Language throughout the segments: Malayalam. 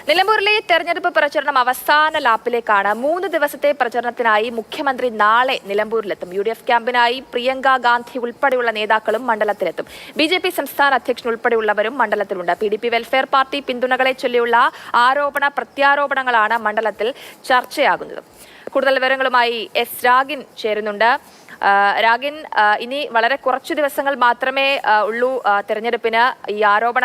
നിലമ്പൂരിലെ തെരഞ്ഞെടുപ്പ് പ്രചരണം അവസാന ലാപ്പിലേക്കാണ്. 3 ദിവസത്തെ പ്രചരണത്തിനായി മുഖ്യമന്ത്രി നാളെ നിലമ്പൂരിലെത്തും. UDF ക്യാമ്പിനായി പ്രിയങ്ക ഗാന്ധി ഉൾപ്പെടെയുള്ള നേതാക്കളും മണ്ഡലത്തിലെത്തും. BJP സംസ്ഥാന അധ്യക്ഷൻ ഉൾപ്പെടെയുള്ളവരും മണ്ഡലത്തിലുണ്ട്. PDP വെൽഫെയർ പാർട്ടി പിന്തുണകളെ ചൊല്ലിയുള്ള പ്രത്യാരോപണങ്ങളാണ് മണ്ഡലത്തിൽ ചർച്ചയാകുന്നത്. കൂടുതൽ വിവരങ്ങളുമായി എസ് രാഗിൻ ചേരുന്നുണ്ട്. രാഗിൻ, ഇനി വളരെ കുറച്ചു ദിവസങ്ങൾ മാത്രമേ ഉള്ളൂ തെരഞ്ഞെടുപ്പിന്. ഈ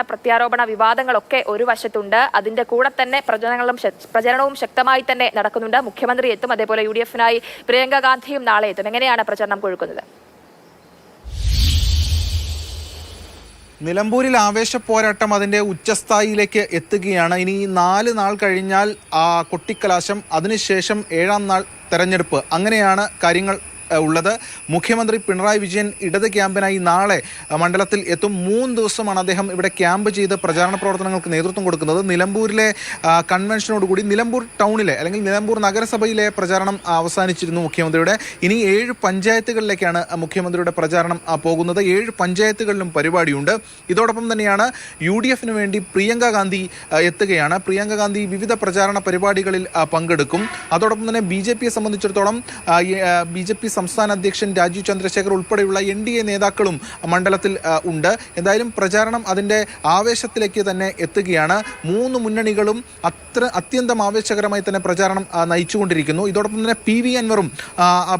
പ്രത്യാരോപണ വിവാദങ്ങളൊക്കെ ഒരു വശത്തുണ്ട്. അതിന്റെ കൂടെ തന്നെ പ്രചരണവും ശക്തമായി തന്നെ നടക്കുന്നുണ്ട്. മുഖ്യമന്ത്രി എത്തും, അതേപോലെ UDF-നായി പ്രിയങ്ക ഗാന്ധിയും നാളെ എത്തും. എങ്ങനെയാണ് പ്രചരണം കൊഴുക്കുന്നത്? നിലമ്പൂരിൽ ആവേശ പോരാട്ടം അതിൻ്റെ ഉച്ചസ്ഥായിയിലേക്ക് എത്തുകയാണ്. ഇനി 4 നാൾ കഴിഞ്ഞാൽ കൊട്ടിക്കലാശം, അതിനുശേഷം 7-ാം നാൾ തെരഞ്ഞെടുപ്പ്. അങ്ങനെയാണ് കാര്യങ്ങൾ ഉള്ളത്. മുഖ്യമന്ത്രി പിണറായി വിജയൻ ഇടത് ക്യാമ്പിനായി നാളെ മണ്ഡലത്തിൽ എത്തും. 3 ദിവസമാണ് അദ്ദേഹം ഇവിടെ ക്യാമ്പ് ചെയ്ത് പ്രചാരണ പ്രവർത്തനങ്ങൾക്ക് നേതൃത്വം കൊടുക്കുന്നത്. നിലമ്പൂരിലെ കൺവെൻഷനോടുകൂടി നിലമ്പൂർ ടൗണിലെ അല്ലെങ്കിൽ നിലമ്പൂർ നഗരസഭയിലെ പ്രചാരണം അവസാനിച്ചിരുന്നു മുഖ്യമന്ത്രിയുടെ. ഇനി 7 പഞ്ചായത്തുകളിലേക്കാണ് മുഖ്യമന്ത്രിയുടെ പ്രചാരണം പോകുന്നത്. 7 പഞ്ചായത്തുകളിലും പരിപാടിയുണ്ട്. ഇതോടൊപ്പം തന്നെയാണ് UDF-ന് വേണ്ടി പ്രിയങ്ക ഗാന്ധി എത്തുകയാണ്. പ്രിയങ്ക ഗാന്ധി വിവിധ പ്രചാരണ പരിപാടികളിൽ പങ്കെടുക്കും. അതോടൊപ്പം തന്നെ BJP-യെ സംബന്ധിച്ചിടത്തോളം BJP സംസ്ഥാന അധ്യക്ഷൻ രാജീവ് ചന്ദ്രശേഖർ ഉൾപ്പെടെയുള്ള NDA നേതാക്കളും മണ്ഡലത്തിൽ ഉണ്ട്. എന്തായാലും പ്രചാരണം അതിൻ്റെ ആവേശത്തിലേക്ക് തന്നെ എത്തുകയാണ്. 3 മുന്നണികളും അത്യന്തം ആവേശകരമായി തന്നെ പ്രചാരണം നയിച്ചുകൊണ്ടിരിക്കുന്നു. ഇതോടൊപ്പം തന്നെ PV അൻവറും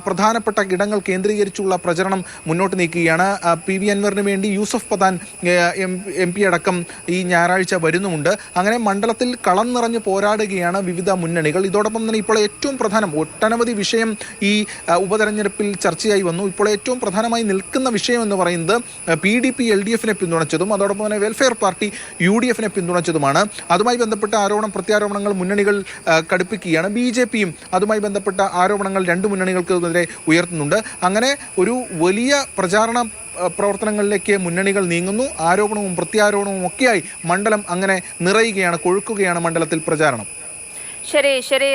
പ്രധാനപ്പെട്ട ഇടങ്ങൾ കേന്ദ്രീകരിച്ചുള്ള പ്രചരണം മുന്നോട്ട് നീക്കുകയാണ്. PV അൻവറിന് വേണ്ടി യൂസഫ് പത്താൻ MP അടക്കം ഈ ഞായറാഴ്ച വരുന്നുമുണ്ട്. അങ്ങനെ മണ്ഡലത്തിൽ കളം നിറഞ്ഞ് പോരാടുകയാണ് വിവിധ മുന്നണികൾ. ഇതോടൊപ്പം തന്നെ ഇപ്പോൾ ഏറ്റവും പ്രധാനം ഒട്ടനവധി വിഷയം ഈ ഉപതെരഞ്ഞെടുപ്പിൽ ചർച്ചയായി വന്നു. ഇപ്പോൾ ഏറ്റവും പ്രധാനമായി നിൽക്കുന്ന വിഷയം എന്ന് പറയുന്നത് PDP LDF-നെ പിന്തുണച്ചതും അതോടൊപ്പം തന്നെ വെൽഫെയർ പാർട്ടി UDF-നെ പിന്തുണച്ചതുമാണ്. അതുമായി ബന്ധപ്പെട്ട പ്രത്യാരോപണങ്ങൾ മുന്നണികൾ കടുപ്പിക്കുകയാണ്. BJP-യും അതുമായി ബന്ധപ്പെട്ട ആരോപണങ്ങൾ 2 മുന്നണികൾക്കെതിരെ ഉയർത്തുന്നുണ്ട്. അങ്ങനെ ഒരു വലിയ പ്രചാരണ പ്രവർത്തനങ്ങളിലേക്ക് മുന്നണികൾ നീങ്ങുന്നു. ആരോപണവും പ്രത്യാരോപണവും ഒക്കെയായി മണ്ഡലം അങ്ങനെ നിറയുകയാണ്, കൊഴുക്കുകയാണ് മണ്ഡലത്തിൽ പ്രചാരണം. ശരി